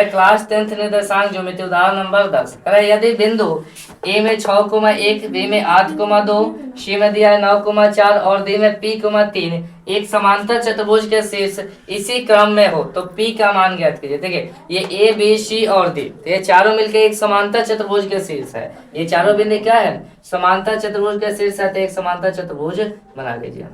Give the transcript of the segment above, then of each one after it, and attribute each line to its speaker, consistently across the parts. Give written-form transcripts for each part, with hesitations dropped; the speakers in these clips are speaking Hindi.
Speaker 1: क्लास 10th निर्देशांक ज्योमेट्री उदाहरण नंबर 10। यदि बिंदु ए में 6,1, बी में 8,2, सी में दिया है 9,4 और डी में P,3 एक समांतर चतुर्भुज के शीर्ष इसी क्रम में हो तो P का मान ज्ञात कीजिए। देखिए ये ए बी सी और डी, तो ये चारों मिलकर एक समांतर चतुर्भुज के शीर्ष है। ये चारों बिंदु क्या है? समांतर चतुर्भुज के शीर्ष है, तो एक समांतर चतुर्भुज बना लीजिए।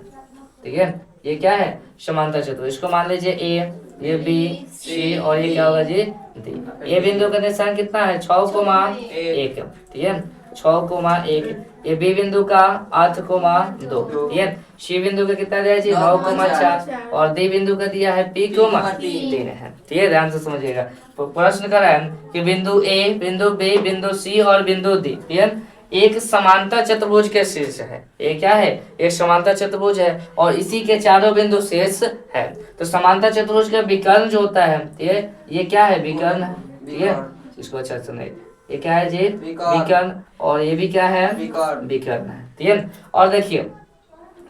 Speaker 1: ठीक है, ये क्या है? समांतर चतुर्भुज। इसको मान लीजिए ए, ये बी सी और ये क्या होगा जी? डी। ए बिंदु का निशान कितना है? 6,1। ठीक है, 6,1। ये बी बिंदु का 8,2। ठीक है, सी बिंदु का कितना दिया जी? 9,4 और डी बिंदु का दिया है P,3 है। ठीक है, ध्यान से समझिएगा। तो प्रश्न करा है कि बिंदु ए, बिंदु बी, बिंदु सी और बिंदु डी, ठीक है, एक समांतर चतुर्भुज के शीर्ष है। ये क्या है? एक समांतर चतुर्भुज है और इसी के चारों बिंदु शीर्ष है। तो समांतर चतुर्भुज का विकर्ण जो होता है, ये क्या है? विकर्ण है। ठीक है, इसको अच्छा सुनिए, ये क्या है जी? विकर्ण। और ये भी क्या है? विकर्ण है। ठीक है, और देखिए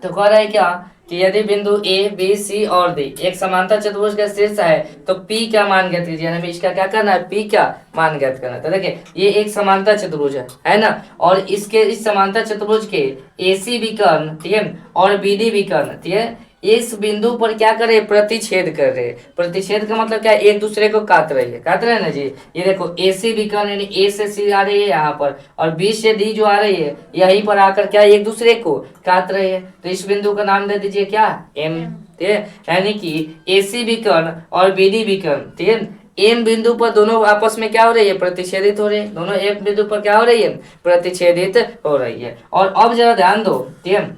Speaker 1: तो कह रहा है क्या कि यदि बिंदु ए बी सी और डी एक समांतर चतुर्भुज का शीर्ष है तो P का मान ज्ञात कीजिए। यानी इसका क्या करना है? P का मान ज्ञात करना है। तो देखिए ये एक समांतर चतुर्भुज है ना, और इसके इस समांतर चतुर्भुज के AC विकर्ण, ठीक है, और BD विकर्ण, ठीक है, इस बिंदु पर क्या करे? प्रतिच्छेद कर रहे। प्रतिच्छेद का मतलब क्या है? एक दूसरे को काट रही है। काट रहे हैं ना जी। ये देखो AC विकर्ण यानी A से C आ रही है यहाँ पर, और B से D जो आ रही है यहीं पर आकर क्या एक दूसरे को काट रही है। तो इस बिंदु का नाम दे दीजिए क्या? M। ठीक है, यानी कि AC विकर्ण और BD विकर्ण, ठीक है, एम बिंदु पर दोनों आपस में क्या हो रही है? प्रतिच्छेदित हो रही है। दोनों एक बिंदु पर क्या हो रही है? प्रतिच्छेदित हो रही है। और अब जरा ध्यान दो, ठीक है,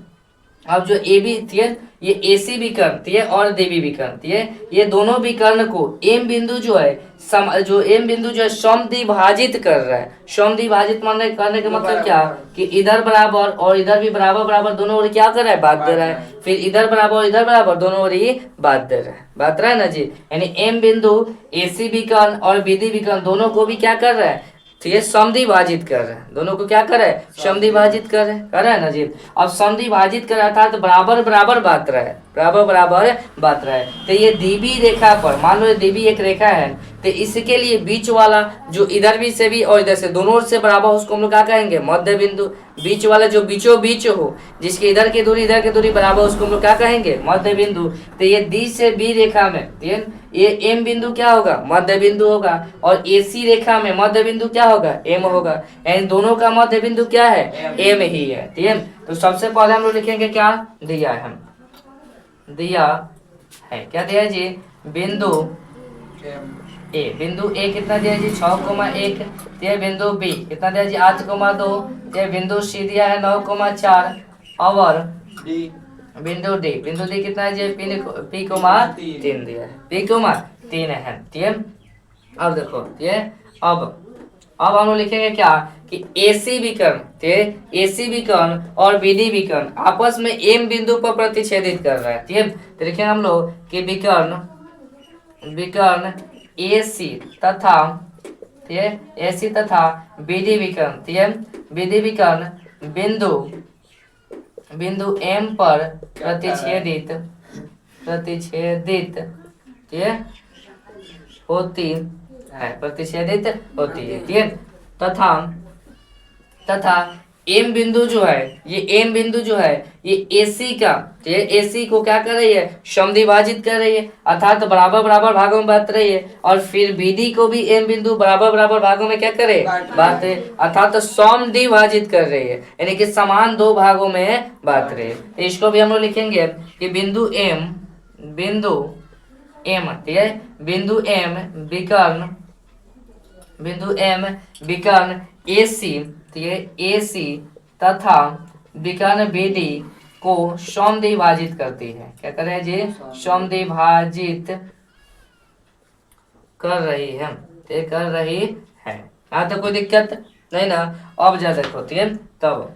Speaker 1: अब जो ए बी, ठीक है, ये AC विकर्ण, ठीक है, और DB विकर्ण, ठीक है, ये दोनों विकर्ण को एम बिंदु जो है जो एम बिंदु जो है समद्विभाजित कर रहा है। समद्विभाजित करने का मतलब क्या? कि इधर बराबर और इधर भी बराबर बराबर दोनों ओर क्या कर रहा है? बांट दे रहा है। फिर इधर बराबर और इधर बराबर दोनों ओर ही बांट दे रहा है। बांट रहा है ना जी। यानी एम बिंदु AC विकर्ण और BD विकर्ण दोनों को भी क्या कर रहा है? ठीक है, समद्विभाजित कर रहे हैं। दोनों को क्या कर रहे हैं? समद्विभाजित कर रहे हैं ना जी। अब समद्विभाजित कर रहा था तो बराबर बराबर बांट रहा है, बराबर बराबर बांट रहा है। तो ये DB रेखा पर, मान लो DB एक रेखा है, तो इसके लिए बीच वाला जो इधर भी से भी और इधर से दोनों ओर से बराबर, उसको हम लोग क्या कहेंगे? मध्य बिंदु। बीच वाला जो बीचों बीच हो, जिसके इधर की दूरी बराबर, उसको हम लोग क्या कहेंगे? मध्य बिंदु। तो ये D से B रेखा में, ठीक है, ये M बिंदु क्या होगा? मध्य बिंदु होगा। और AC रेखा में मध्य बिंदु क्या होगा? M होगा। यानी दोनों का मध्य बिंदु क्या है? M ही है। ठीक है, तो सबसे पहले हम लोग लिखेंगे क्या दिया है? दिया है क्या दिया जी? बिंदु ए, बिंदु ए कितना दिया जी? 6,1। ये बिंदु बी कितना दिया जी? 8,2। ये बिंदु सी दिया है 9,4 और बिंदु डी कितना है जी? P,3 दिया है। P,3 है। ठीक है, अब देखो ये अब हम लोग लिखेंगे क्या कि AC विकर्ण, AC विकर्ण और BD विकर्ण आपस में M बिंदु पर प्रतिच्छेदित कर रहा है। ठीक है, तो लिखेंगे हम लोग कि विकर्ण AC तथा, ठीक है, AC तथा BD विकर्ण, ठीक है, BD विकर्ण बिंदु M पर प्रतिच्छेदित, ठीक है, होती है, प्रतिच्छेदित होती है। ठीक है, तथा एम बिंदु जो है, ये एम बिंदु जो है ये AC का, ये AC को क्या कर रही है? समद्विभाजित कर रही है, अर्थात बराबर बराबर भागों में बांट रही है। और फिर BD को भी एम बिंदु बराबर बराबर भागों में क्या करे? बांट रहे, अर्थात समद्विभाजित कर रही है, यानी कि समान दो भागों में बांट रही है। तो इसको भी हम लोग लिखेंगे कि बिंदु M, ठीक है, बिंदु M विकर्ण AC, ठीक है, AC तथा विकर्ण BD को समद्विभाजित करती है। क्या कर रहे हैं जी? समद्विभाजित कर रही है, कर रही है। यहाँ तो कोई दिक्कत नहीं ना। अब जा देखो, ठीक है, तब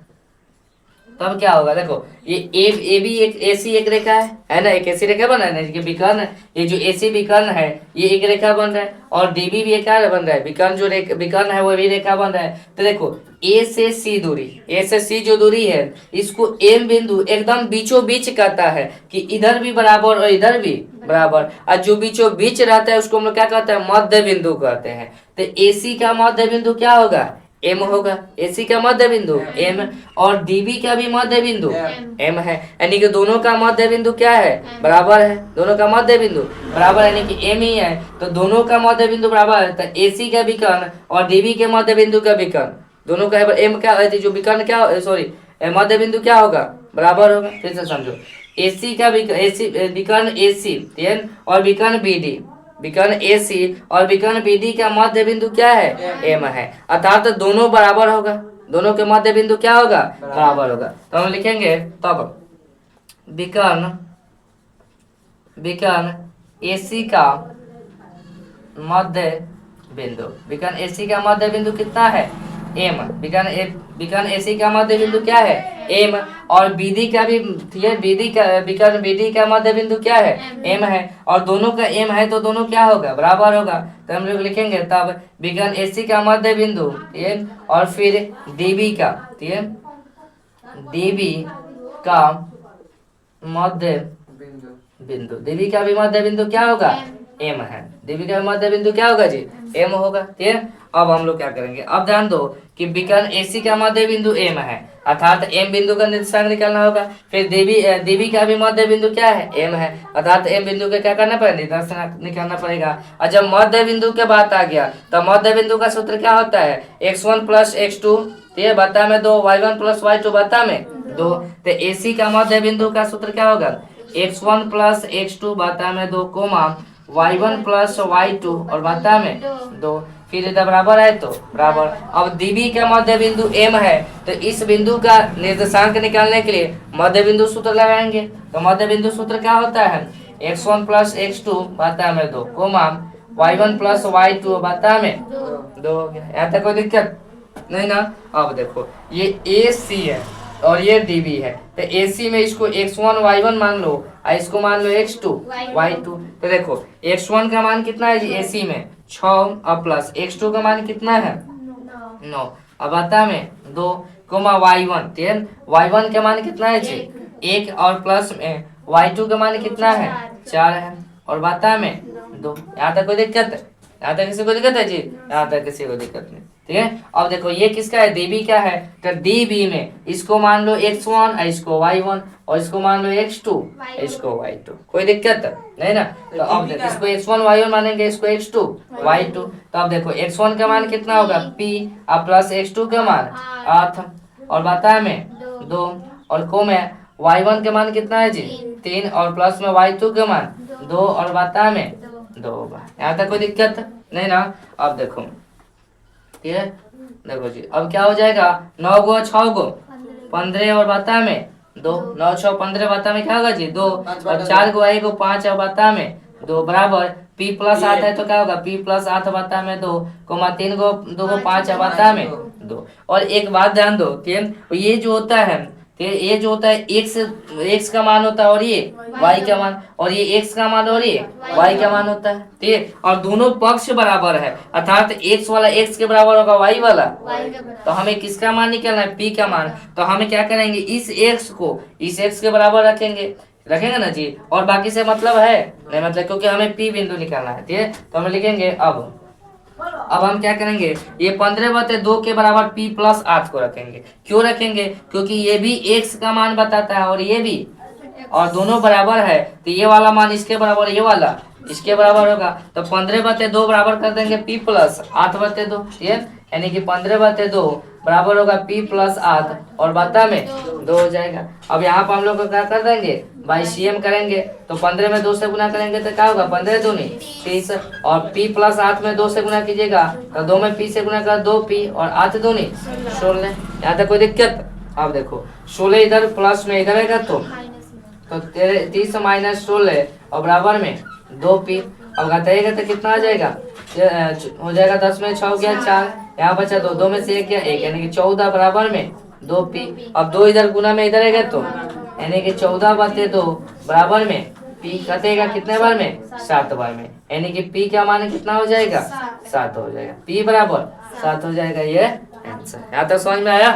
Speaker 1: तो अब क्या होगा, देखो ये ए भी एक ऐसी एक रेखा है ना, एक ऐसी रेखा बन रहा है ना, कि विकर्ण, ये जो ऐसी विकर्ण है ये एक रेखा बन रहा है, और डीबी भी एक क्या बन रहा है, विकर्ण जो विकर्ण है वो भी रेखा बन रहा है। तो देखो ए से सी दूरी, ए से सी जो दूरी है इसको एम बिंदु एकदम बीचों बीच कहता है, कि इधर भी बराबर और इधर भी बराबर, और जो बीचों बीच रहता है उसको हम लोग क्या कहते हैं, मध्य बिंदु कहते हैं। तो एसी का मध्य बिंदु क्या होगा, एम होगा, एसी का मध्य बिंदु एम, और डीबी का भी मध्य बिंदु एम है, यानी कि दोनों का मध्य बिंदु क्या है, बराबर है, दोनों का मध्य बिंदु बराबर है, यानी कि एम ही है, तो दोनों का मध्य बिंदु बराबर है। तो एसी का विकर्ण और डीबी के मध्य बिंदु का विकर्ण दोनों का एम क्या है, जो विकर्ण क्या, सॉरी मध्य बिंदु क्या होगा, बराबर होगा। फिर से समझो, एसी का विकर्ण एसी और विकर्ण बीडी, विकर्ण एसी और विकर्ण बीडी का मध्य बिंदु क्या है, एम है, अर्थात दोनों बराबर होगा, दोनों के मध्य बिंदु क्या होगा, बराबर होगा। तो हम लिखेंगे तब विकर्ण एसी का मध्य बिंदु, विकर्ण एसी का मध्य बिंदु कितना है, एम, विकर्ण एसी का मध्य बिंदु क्या है, एम, और बीडी का भी बीडी का विकर्ण बीडी का मध्य बिंदु क्या है, एम है, और दोनों का एम है तो दोनों क्या होगा, बराबर होगा। तो हम लोग लिखेंगे तब विकर्ण एसी का मध्य बिंदु और फिर डीबी का डीबी का मध्य बिंदु, डीबी का भी मध्य बिंदु क्या होगा, एम है, डीबी का मध्य बिंदु क्या होगा जी, एम होगा। ठीक है, अब हम लोग क्या करेंगे, अब ध्यान दो कि विकर्ण एसी का मध्य बिंदु एम है, अर्थात एम बिंदु का निर्देशांक निकालना होगा। फिर डीबी का भी मध्य बिंदु क्या है, एम है, अर्थात एम बिंदु का क्या करना पड़ेगा, निर्देशांक निकालना पड़ेगा। और जब मध्य बिंदु के बात आ गया तो मध्य बिंदु का सूत्र क्या होता है, x1 प्लस x2, ये बता में 2, y1 प्लस y2 बता में 2। तो एसी का मध्य बिंदु का सूत्र क्या होगा, x1 प्लस x2 बता में 2, y1 प्लस y2 और बता में 2, फिर इधर बराबर है तो बराबर। अब डीबी का मध्य बिंदु एम है, तो इस बिंदु का निर्देशांक निकालने के लिए मध्य बिंदु सूत्र लगाएंगे। तो मध्य बिंदु सूत्र क्या होता है, x1 प्लस x2 बता में 2, y1 प्लस y2 बता में 2 हो गया। यहाँ तक कोई दिक्कत नहीं ना। अब देखो ये ए सी है और ये डीबी है, तो एसी में इसको x1 y1 मान लो और इसको मान लो x2 y2। तो देखो x1 का मान कितना है जी, एसी में 6 और प्लस x2 का मान कितना है 9, अब बता में 2 y1, y1 का मान कितना है जी 1 और प्लस में y2 का मान कितना है 4 है और बता में 2। यहाँ तक कोई दिक्कत है, यहाँ तक किसी को दिक्कत है जी, यहाँ तक किसी को दिक्कत नहीं। ठीक है, अब देखो ये किसका है, डीबी का है, तो डीबी में इसको मान लो x1 इसको y1 और इसको मान लो x2 इसको y2, कोई दिक्कत नहीं ना। तो अब देखो इसको x1 y1 मानेंगे, इसको x2 y2। तो अब देखो x1 का मान कितना होगा p और प्लस x2 का मान 8 और बता में 2 और को में y1 का मान कितना है जी 3 और प्लस में y2 का मान 2 और बता में 2 होगा। यहाँ तक कोई दिक्कत नहीं ना। अब देखो ठीक है, देखो जी अब क्या हो जाएगा, 9 गो 6 गो 15 और बता में 2, 9 6 15 बता में क्या होगा जी 2 और 4 गो आएगा 5 और बता में 2 बराबर p प्लस 8 है तो क्या होगा p प्लस 8 बता में 2 3 गो 2 गो 5 और बता में 2। और एक बात ध्यान दो, ये जो होता है ये जो होता है x का मान होता है और ये y का मान, और ये x का मान और ये y का मान होता है। ठीक है, और दोनों पक्ष बराबर है, अर्थात x वाला x के बराबर होगा y वाला, तो हमें किसका मान निकालना है p का मान। तो हमें क्या करेंगे, इस x को इस x के बराबर रखेंगे ना जी, और बाकी से मतलब है नहीं, मतलब क्योंकि हमें p बिंदु निकालना है। ठीक है, तो हम लिखेंगे अब हम क्या करेंगे, ये 15/2 के बराबर p प्लस 8 को रखेंगे। क्यों रखेंगे, क्योंकि ये भी x का मान बताता है और ये भी, और दोनों बराबर है, तो ये वाला मान इसके बराबर ये वाला इसके बराबर होगा। तो 15/2 बराबर कर देंगे p प्लस 8/2, यानी कि 15/2 बराबर होगा p प्लस 8 और बता में 2 हो जाएगा। अब यहाँ पर हम लोग क्या कर देंगे, बाई CM करेंगे, तो 15 में 2 से गुना करेंगे तो क्या होगा 15 दूनी 30, और p प्लस 8 में 2 से गुना कीजिएगा तो 2 में p से गुना कर 2p और 8 दूनी 16। यहाँ तक कोई दिक्कत। अब देखो 16 इधर प्लस में इधर है तो 30 माइनस 16 और बराबर में 2p। अब घटाइएगा तो कितना आ जाएगा, हो जाएगा 10 में 6 गया 4, यहाँ बचा 2 में से 1 गया 1, यानी कि 14 बराबर में दो पी। अब दो इधर गुना में इधर है तो यानी कि 14/2 बराबर में पी कटेगा कितने बार में 7 बार में, यानी कि पी का मान कितना हो जाएगा 7 हो जाएगा, पी बराबर 7 हो जाएगा। ये आंसर। यहाँ तक समझ में आया।